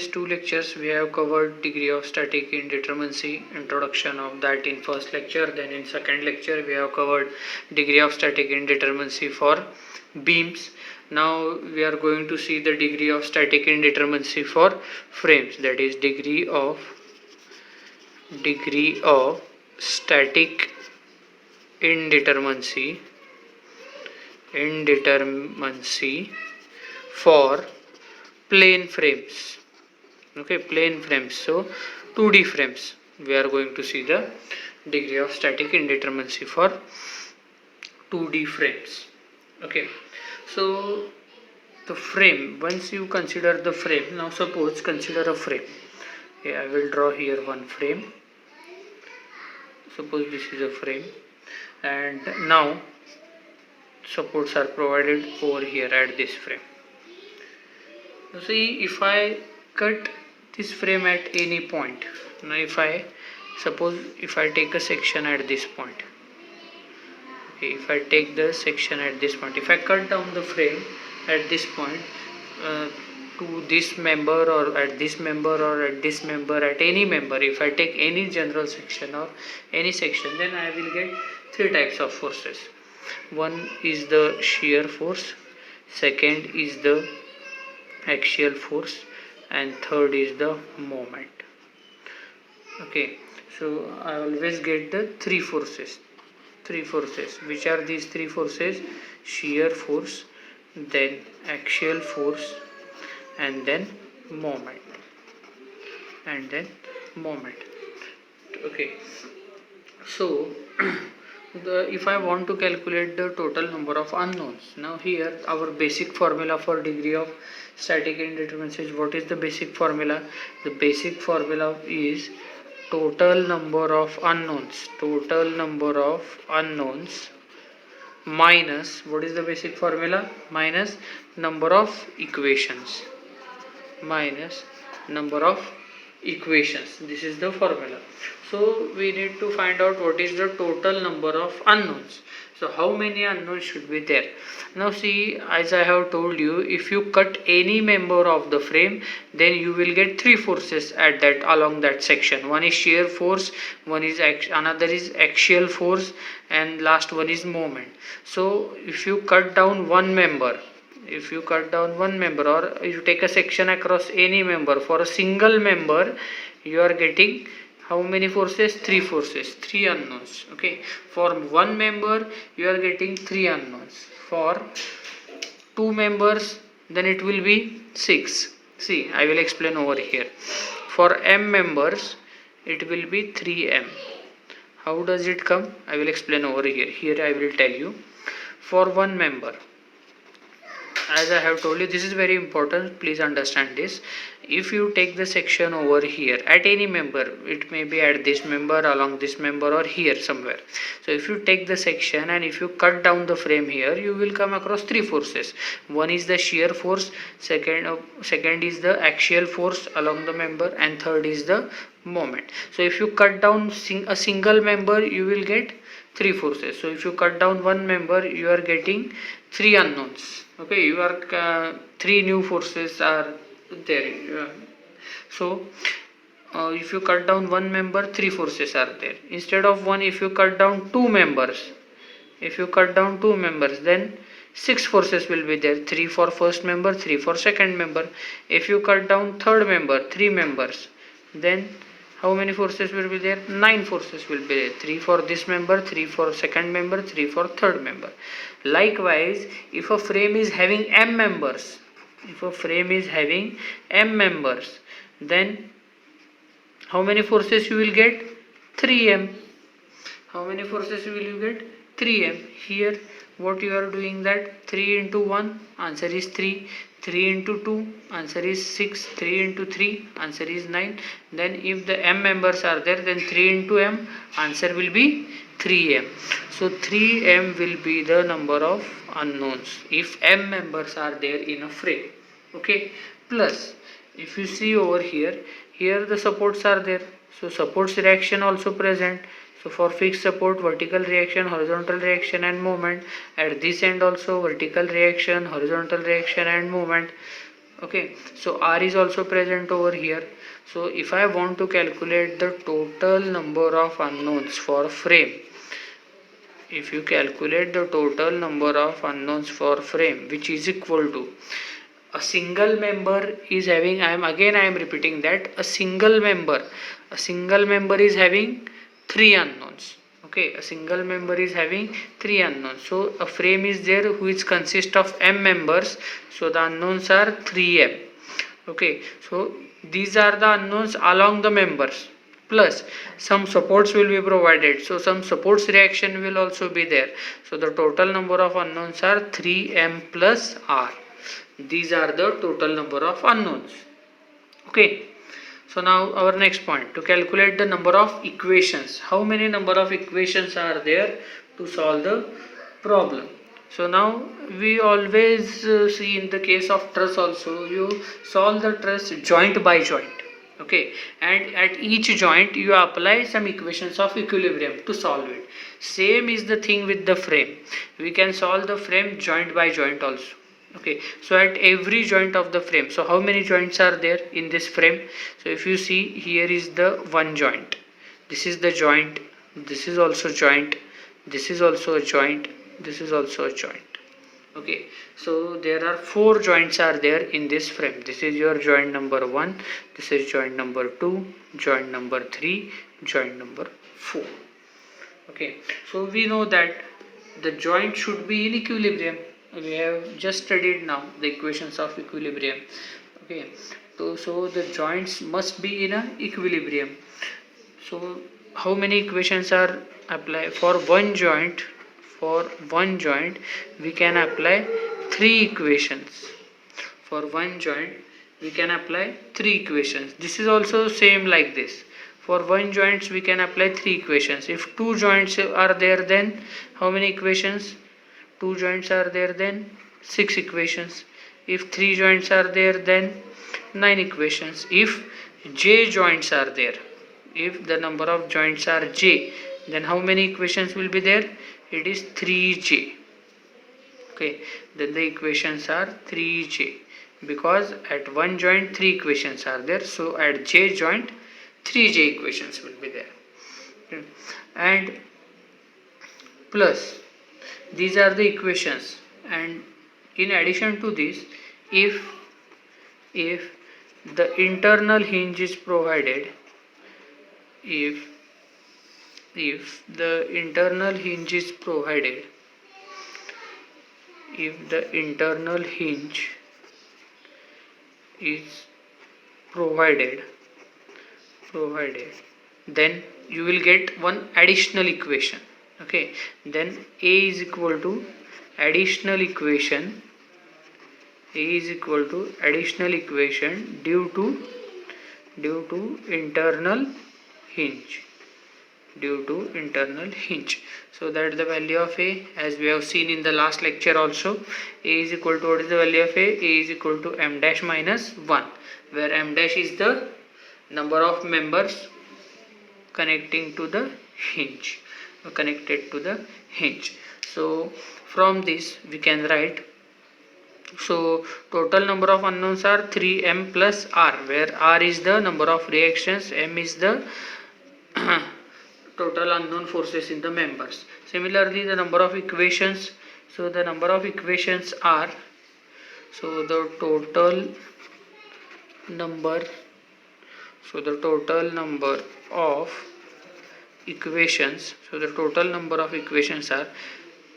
previous two lectures we have covered degree of static indeterminacy, introduction of that in first lecture. Then in second lecture we have covered degree of static indeterminacy for beams. Now we are going to see the degree of static indeterminacy for frames, that is degree of static indeterminacy for plane frames. Okay, plane frames. So 2D frames, we are going to see the degree of static indeterminacy for 2D frames. Okay, so the frame, once you consider the frame, now suppose consider a frame. Okay, I will draw here one frame. Suppose this is a frame, and now supports are provided over here at this frame. You see, if I cut this frame at any point, now if I take a section at this point, okay, if I take the section at this point, if I cut down the frame at this point to this member or at this member or at this member, at any member, if I take any general section or any section, then I will get three types of forces. One is the shear force, second is the axial force, and third is the moment. Okay, so I always get the three forces. Which are these three forces? Shear force, then axial force, and then moment. Okay, so if I want to calculate the total number of unknowns, now here our basic formula for degree of static indeterminacy, what is the basic formula? The basic formula is total number of unknowns minus, what is the basic formula? Minus number of equations. This is the formula. So we need to find out what is the total number of unknowns. So how many unknowns should be there? Now see, as I have told you, if you cut any member of the frame, then you will get three forces at that along that section. One is shear force, another is axial force, and last one is moment. So if you cut down one member, or if you take a section across any member, for a single member you are getting how many forces? Three forces, three unknowns. Okay, for one member you are getting three unknowns. For two members, then it will be 6. See, I will explain over here. For m members it will be 3m. How does it come? I will explain over here. Here I will tell you. For one member, as I have told you, this is very important, please understand this. If you take the section over here at any member, it may be at this member, along this member, or here somewhere. So if you take the section and if you cut down the frame here, you will come across three forces. One is the shear force, second is the axial force along the member, and third is the moment. So if you cut down a single member, you will get three forces. So if you cut down one member, you are getting three unknowns. Okay, you are three new forces are there. So if you cut down one member, three forces are there. Instead of one, if you cut down two members, then six forces will be there. Three for first member, three for second member. If you cut down third member, three members, then how many forces will be there? 9 forces will be there. 3 for this member, 3 for second member, 3 for third member. Likewise, if a frame is having m members, then how many forces you will get? 3m. How many forces will you get? 3m. Here what you are doing, that 3 into 1, answer is 3. 3 into 2, answer is 6. 3 into 3, answer is 9. Then if the m members are there, then 3 into m, answer will be 3m. So 3m will be the number of unknowns if m members are there in a frame. Okay, plus if you see over here the supports are there, so supports reaction also present. So for fixed support, vertical reaction, horizontal reaction, and movement. At this end also vertical reaction, horizontal reaction, and movement. Okay, so r is also present over here. So if I want to calculate the total number of unknowns for frame, if you calculate the total number of unknowns for frame, which is equal to a single member is having, I am repeating that a single member is having three unknowns. Okay, a single member is having three unknowns. So a frame is there which consists of m members, so the unknowns are 3m. Okay, so these are the unknowns along the members, plus some supports will be provided, so some supports reaction will also be there. So the total number of unknowns are 3m plus r. These are the total number of unknowns. Okay, so now our next point, to calculate the number of equations. How many number of equations are there to solve the problem? So now we always see in the case of truss also, you solve the truss joint by joint. Okay, and at each joint you apply some equations of equilibrium to solve it. Same is the thing with the frame. We can solve the frame joint by joint also. Okay, so at every joint of the frame, so how many joints are there in this frame? So if you see, here is the one joint, this is the joint, this is also joint, this is also a joint, this is also a joint. Okay, so there are four joints are there in this frame. This is your joint number 1, this is joint number 2, joint number 3, joint number 4. Okay, so we know that the joint should be in equilibrium. We have just studied now the equations of equilibrium. Okay, so the joints must be in a equilibrium. So how many equations are applied for one joint? For one joint we can apply three equations. For one joint we can apply three equations. This is also same like this. For one joints we can apply three equations. If two joints are there, then how many equations? Two joints are there, then 6 equations. If three joints are there, then 9 equations. If j joints are there, if the number of joints are j, then how many equations will be there? It is 3j. Okay, then the equations are 3j, because at one joint 3 equations are there, so at j joint 3j equations will be there. Okay. And plus these are the equations, and in addition to this, if the internal hinge is provided, if the internal hinge is provided, if the internal hinge is provided, then you will get one additional equation. Okay, then A is equal to additional equation, A is equal to additional equation due to internal hinge, due to internal hinge. So that the value of A, as we have seen in the last lecture also, A is equal to, what is the value of A? A is equal to m dash minus 1, where m dash is the number of members connecting to the hinge, connected to the hinge. So from this we can write, so total number of unknowns are 3m plus r, where r is the number of reactions, m is the total unknown forces in the members. Similarly, the number of equations, so the number of equations are, so the total number, of equations, so the total number of equations are,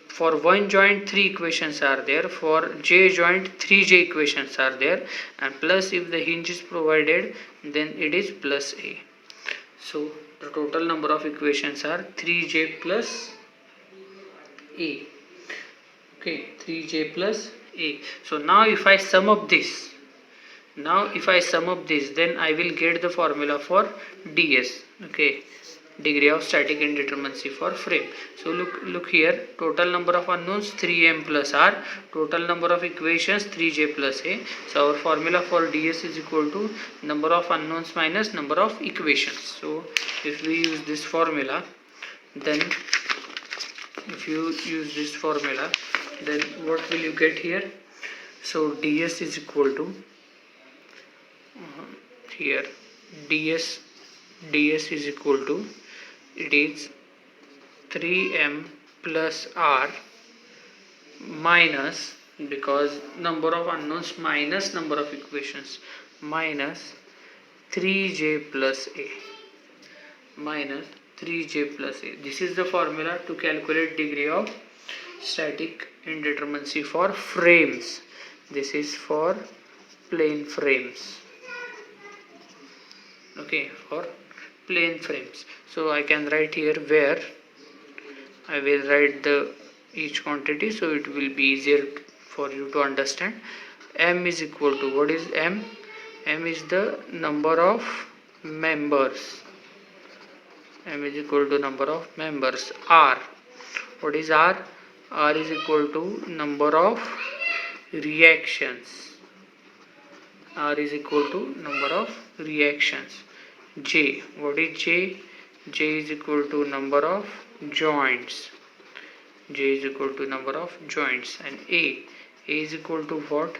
for one joint 3 equations are there, for j joint 3j equations are there, and plus if the hinge is provided, then it is plus a. So the total number of equations are 3j plus a. Okay, 3j plus a. So now if I sum up this, then I will get the formula for ds. Okay, degree of static indeterminacy for frame. So look here, total number of unknowns 3m plus r, total number of equations 3j plus a. So our formula for ds is equal to number of unknowns minus number of equations. So if we use this formula, then what will you get here? So ds is equal to here ds is equal to, it is 3m plus r minus, because number of unknowns minus number of equations, minus 3j plus a, minus 3j plus a. This is the formula to calculate degree of static indeterminacy for frames. This is for plane frames. Okay, for plane frames. So I can write here, where I will write the each quantity, so it will be easier for you to understand. M is equal to, what is M? M is the number of members. M is equal to number of members. R, what is R? R is equal to number of reactions. R is equal to number of reactions. J, what is J? J is equal to number of joints. J is equal to number of joints. And A is equal to what?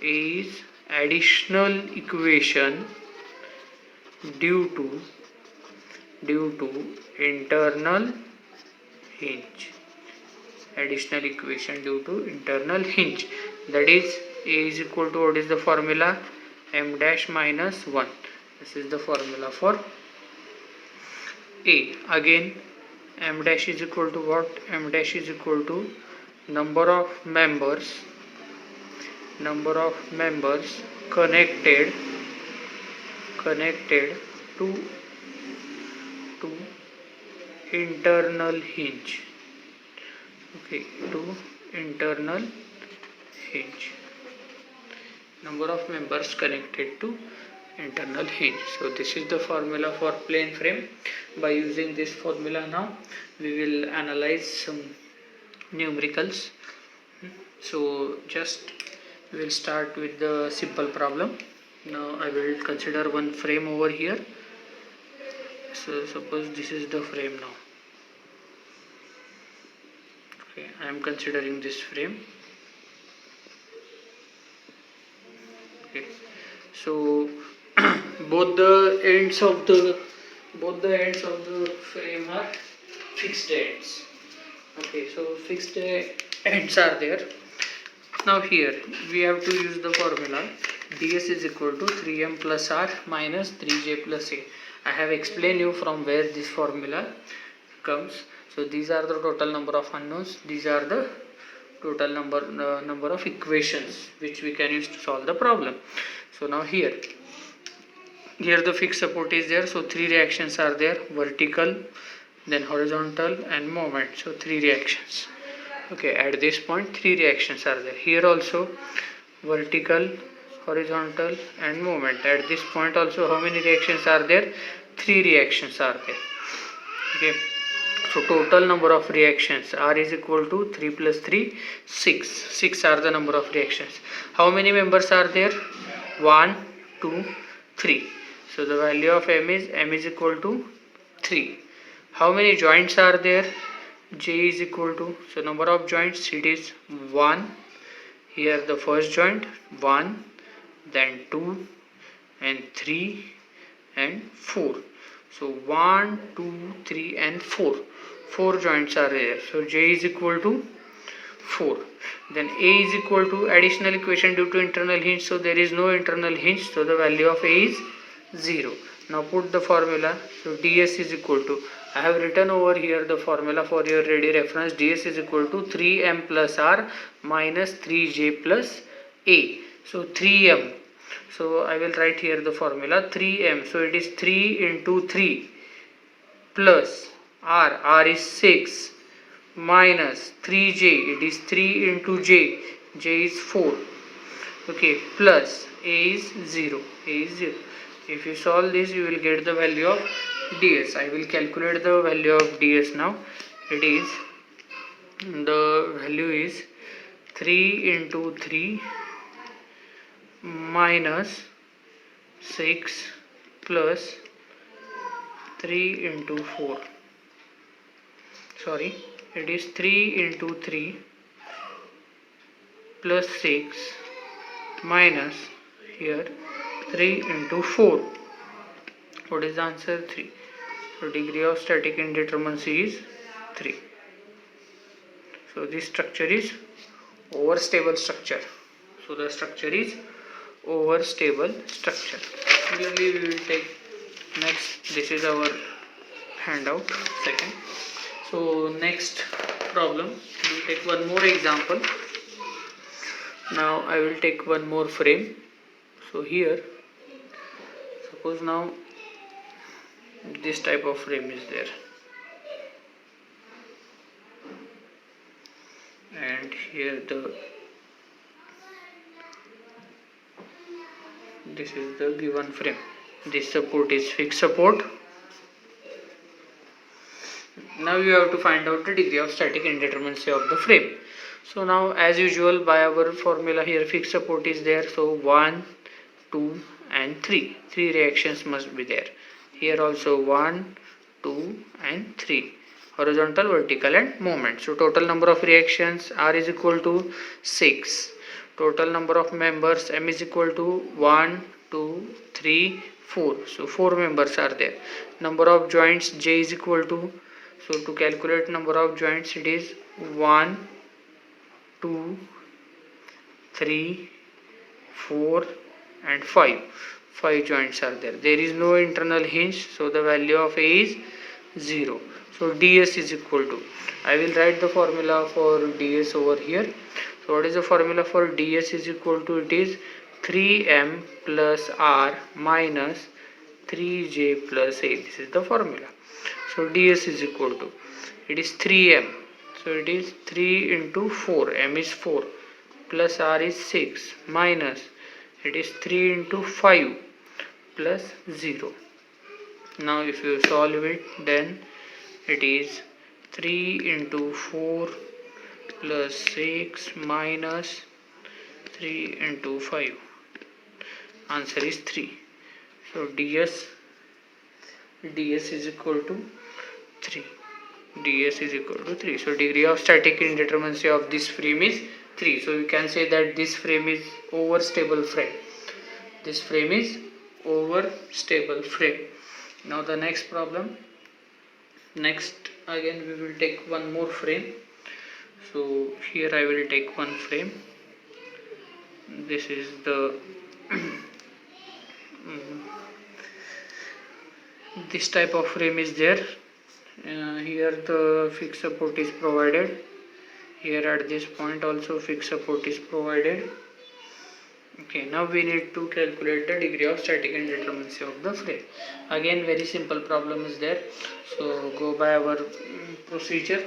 A is additional equation due to internal hinge. Additional equation due to internal hinge. That is, A is equal to, what is the formula? M dash minus 1. This is the formula for A. Again, M dash is equal to what? M dash is equal to number of members connected to internal hinge. Okay, to internal hinge. Number of members connected to internal hinge. So this is the formula for plane frame. By using this formula, now we will analyze some numericals. So just we will start with the simple problem. Now I will consider one frame over here. So suppose this is the frame now. Okay, I am considering this frame. Okay, so both the ends of the frame are fixed ends. Okay, so fixed ends are there. Now here we have to use the formula ds is equal to 3m plus r minus 3j plus a. I have explained you from where this formula comes. So these are the total number of unknowns. These are the total number of equations which we can use to solve the problem. So now here the fixed support is there. So three reactions are there: vertical, then horizontal, and moment. So three reactions. Okay, at this point three reactions are there. Here also vertical, horizontal, and moment. At this point also how many reactions are there? Three reactions are there. Okay, so total number of reactions, R is equal to 3 plus 3, 6. 6 are the number of reactions. How many members are there? 1, 2, 3. So the value of M is equal to 3. How many joints are there? J is equal to, so number of joints, it is 1. Here the first joint 1, then 2, and 3, and 4. So 1, 2, 3, and 4. 4 joints are there. So J is equal to 4. Then A is equal to additional equation due to internal hinge. So there is no internal hinge. So the value of A is 0. Now put the formula. So ds is equal to, I have written over here the formula for your ready reference. ds is equal to 3m plus r minus 3j plus a. So 3m. So I will write here the formula 3m. So it is 3 into 3 plus r is 6 minus 3j, it is 3 into j is 4. Okay, plus a is 0. If you solve this, you will get the value of ds. I will calculate the value of ds now. The value is 3 into 3 minus 6 plus 3 into 4. Sorry, it is 3 into 3 plus 6 minus here 3 into 4. What is the answer? 3. So degree of static indeterminacy is 3. So this structure is overstable structure. So the structure is overstable structure. Similarly, we will take next. This is our handout. Second. So next problem, we will take one more example. Now I will take one more frame. So here, suppose now this type of frame is there, and here this is the given frame. This support is fixed support. Now you have to find out the degree of static indeterminacy of the frame. So now, as usual, by our formula here, fixed support is there. So 1, 2 and 3. 3 reactions must be there. Here also 1, 2 and 3. Horizontal, vertical and moment. So total number of reactions R is equal to 6. Total number of members M is equal to 1, 2, 3, 4. So 4 members are there. Number of joints J is equal to, so to calculate number of joints, it is 1, 2, 3, 4 and 5. 5 joints are there. There is no internal hinge, so the value of A is 0. So ds is equal to, I will write the formula for ds over here. So what is the formula for ds is equal to, it is 3m plus r minus 3j plus a. This is the formula. So ds is equal to, it is 3m. So it is 3 into 4, m is 4, plus r is 6, minus it is 3 into 5 plus 0. Now if you solve it, then it is 3 into 4 plus 6 minus 3 into 5. Answer is 3. So ds is equal to 3. ds is equal to 3. So degree of static indeterminacy of this frame is 3. So we can say that this frame is overstable frame. This frame is overstable frame. Now the next problem. Next again we will take one more frame. So here I will take one frame. This is the this type of frame is there. Here the fixed support is provided. Here at this point also fixed support is provided. Okay, now we need to calculate the degree of static indeterminacy of the frame. Again, very simple problem is there. So go by our procedure.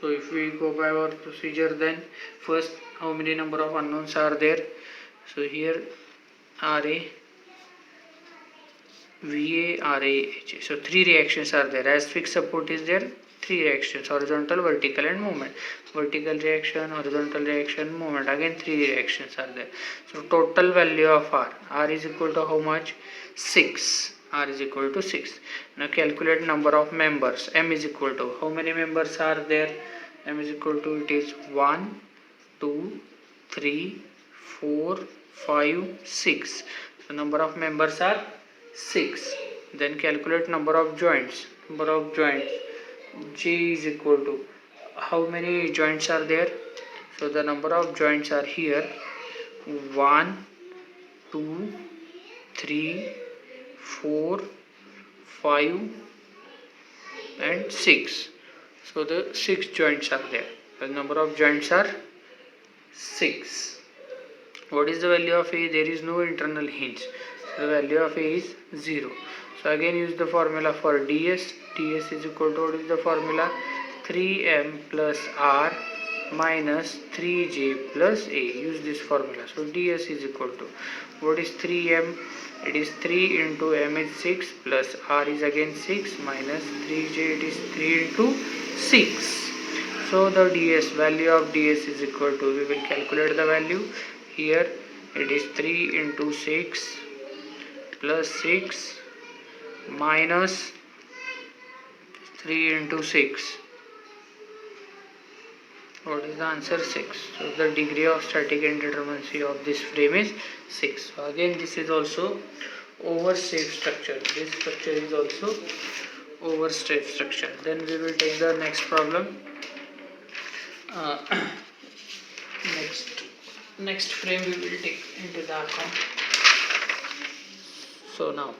So if we go by our procedure, then first how many number of unknowns are there? So here RA, VA, RA, HA. So 3 reactions are there. As fixed support is there, 3 reactions: horizontal, vertical and moment. Vertical reaction, horizontal reaction, moment. Again 3 reactions are there. So total value of R is equal to how much? 6. R is equal to 6. Now calculate number of members. M is equal to, how many members are there? M is equal to, it is 1, 2, 3, 4, 5, 6. So number of members are 6. Then calculate number of joints. Number of joints J is equal to, how many joints are there? So the number of joints are here 1, 2, 3, 4, 5 and 6. So the 6 joints are there. The number of joints are 6. What is the value of A? There is no internal hinge. So the value of A is 0. So again use the formula for ds. ds is equal to, what is the formula? 3m plus r minus 3j plus a. Use this formula. So ds is equal to, what is 3m? It is 3 into m is 6 plus r is again 6 minus 3j, it is 3 into 6. So the ds, value of ds is equal to, we will calculate the value. Here it is 3 into 6 plus 6 minus 3 into 6. What is the answer? 6. So the degree of static indeterminacy of this frame is 6. So again this is also overstraight structure. This structure is also overstraight structure. Then we will take the next problem. Uh, next frame we will take into the account. So now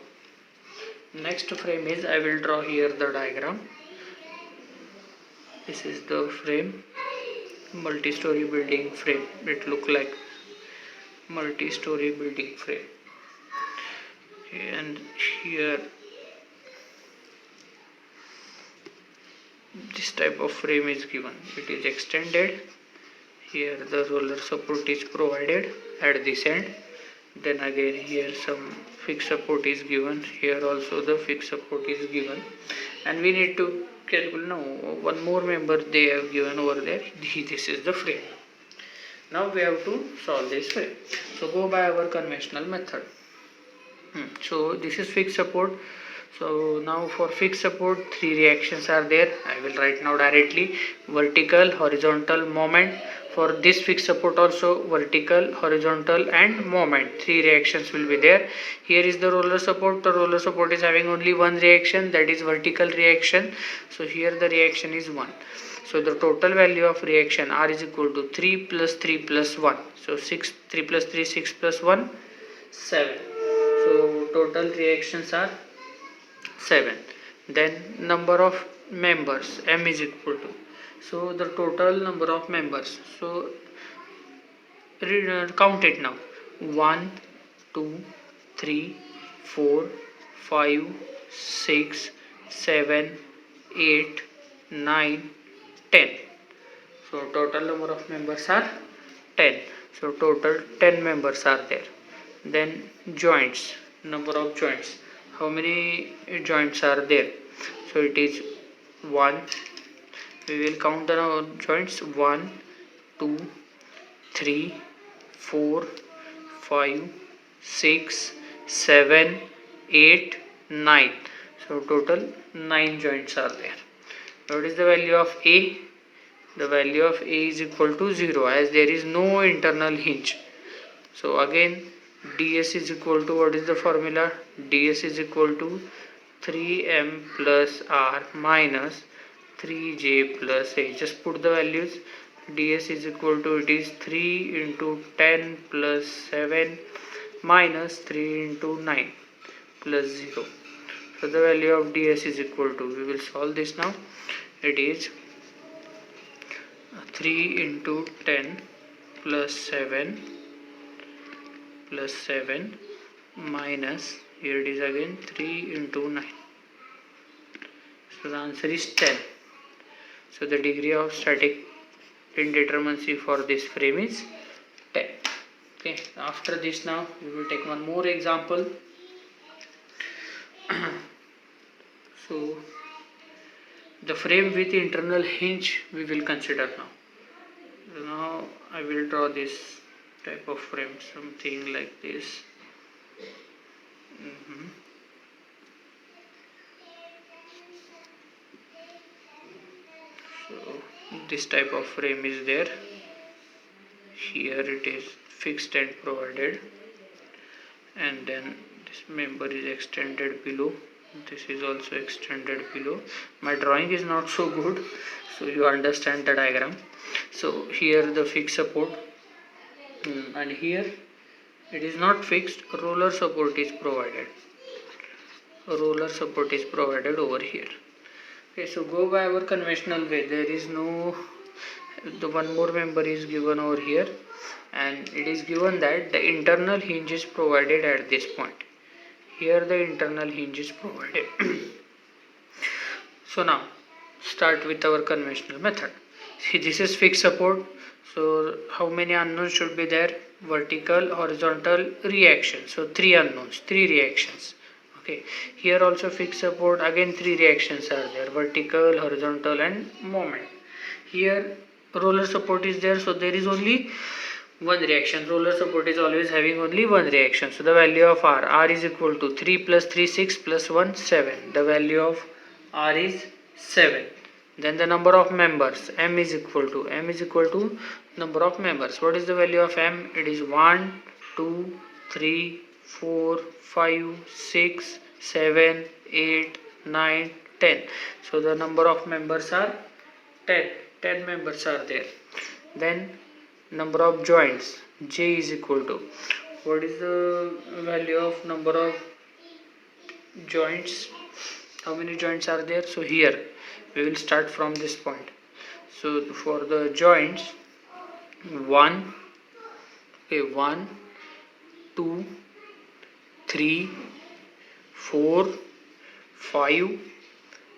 next frame is, I will draw here the diagram. This is the frame, multi-story building frame. It look like multi-story building frame. Okay, and here this type of frame is given. It is extended. Here the roller support is provided at this end. Then again here some fixed support is given. Here also the fixed support is given. And we need to calculate, no, one more member they have given over there. This is the frame. Now we have to solve this frame. So go by our conventional method. So this is fixed support. So now for fixed support, 3 reactions are there. I will write now directly: vertical, horizontal, moment. For this fixed support also, vertical, horizontal and moment, 3 reactions will be there. Here is the roller support. The roller support is having only one reaction, that is vertical reaction. So here the reaction is 1. So the total value of reaction R is equal to 3 plus 3 plus 1. So 6, 3 plus 3, 6 plus 1, 7. So total reactions are 7. Then number of members, M is equal to, so the total number of members, so count it now: 1, 2, 3, 4, 5, 6, 7, 8, 9, 10. So total number of members are 10. So total 10 members are there. Then joints, number of joints, how many joints are there? So it is 1. We will count the joints: 1, 2, 3, 4, 5, 6, 7, 8, 9. So total 9 joints are there. What is the value of A? The value of A is equal to 0 as there is no internal hinge. So again ds is equal to, what is the formula? ds is equal to 3m plus r minus 3j plus a. Just put the values. ds is equal to, it is 3 into 10 plus 7 minus 3 into 9 plus 0. So the value of ds is equal to, we will solve this now. It is 3 into 10 plus 7 minus, here it is again 3 into 9. So the answer is 10. So the degree of static indeterminacy for this frame is 10. Okay, after this now we will take one more example. So the frame with internal hinge we will consider now. So now I will draw this type of frame, something like this. So this type of frame is there. Here it is fixed and provided, and then this member is extended below. This is also extended below. My drawing is not so good, so you understand the diagram. So here the fixed support, and here it is not fixed, roller support is provided. Roller support is provided over here. Okay, so go by our conventional way. There is no, the one more member is given over here, and it is given that the internal hinge is provided at this point. Here the internal hinge is provided. So now start with our conventional method. See, this is fixed support. So how many unknowns should be there? Vertical, horizontal, reaction. So 3 unknowns, 3 reactions. Okay, here also fixed support, again 3 reactions are there: vertical, horizontal and moment. Here roller support is there, so there is only one reaction. Roller support is always having only one reaction. So the value of R is equal to 3 plus 3, 6 plus 1, 7. The value of R is 7. Then the number of members, m is equal to number of members. What is the value of m? It is 1, 2, 3, 4, 5, 6, 7, 8, 9, 10. So the number of members are 10. 10 members are there. Then number of joints, j is equal to, what is the value of number of joints? How many joints are there? So here we will start from this point. So for the joints, 1, 2, 3, 4, 5,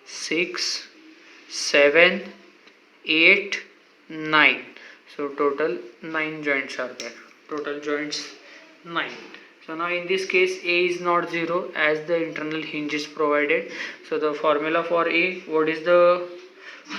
6, 7, 8, 9. So total 9 joints are there. Total joints 9. So now in this case A is not 0 as the internal hinge is provided. So the formula for A, what is the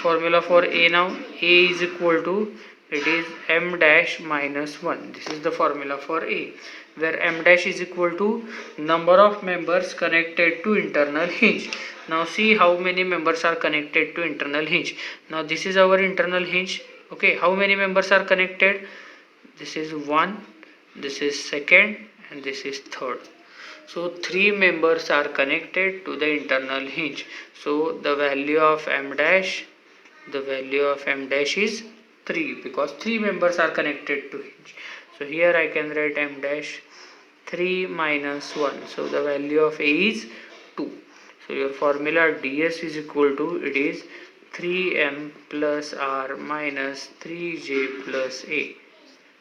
formula for A now? A is equal to, it is m dash minus 1. This is the formula for A, where m dash is equal to number of members connected to internal hinge. Now see how many members are connected to internal hinge. Now this is our internal hinge. Okay, how many members are connected? This is 1, this is second, and this is third. So 3 members are connected to the internal hinge. So the value of m dash is 3, because 3 members are connected to hinge. So here I can write m dash 3 minus 1. So the value of A is 2. So your formula ds is equal to, it is 3m plus r minus 3j plus a.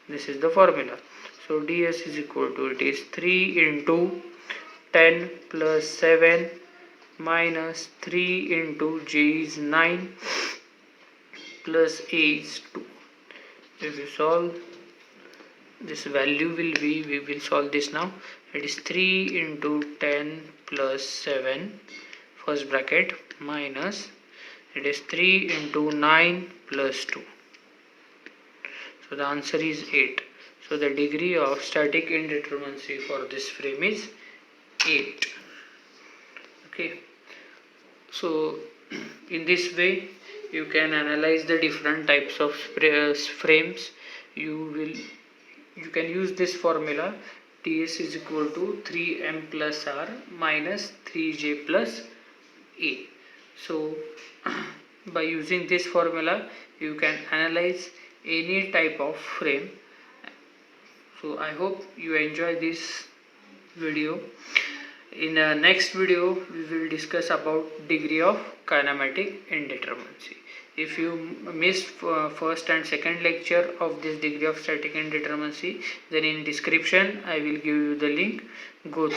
This is the formula. So ds is equal to, it is 3 into 10 plus 7 minus 3 into j is 9 plus a is 2. If we solve, this value will be, we will solve this now. It is 3 into 10 plus 7, first bracket, minus, it is 3 into 9 plus 2. So the answer is 8. So the degree of static indeterminacy for this frame is 8. Okay. So in this way you can analyze the different types of frames. You can use this formula, ts is equal to 3m plus r minus 3j plus a. So by using this formula you can analyze any type of frame. So I hope you enjoy this video. In the next video we will discuss about degree of kinematic indeterminacy. If you missed first and second lecture of this degree of static indeterminacy, then in description I will give you the link. Go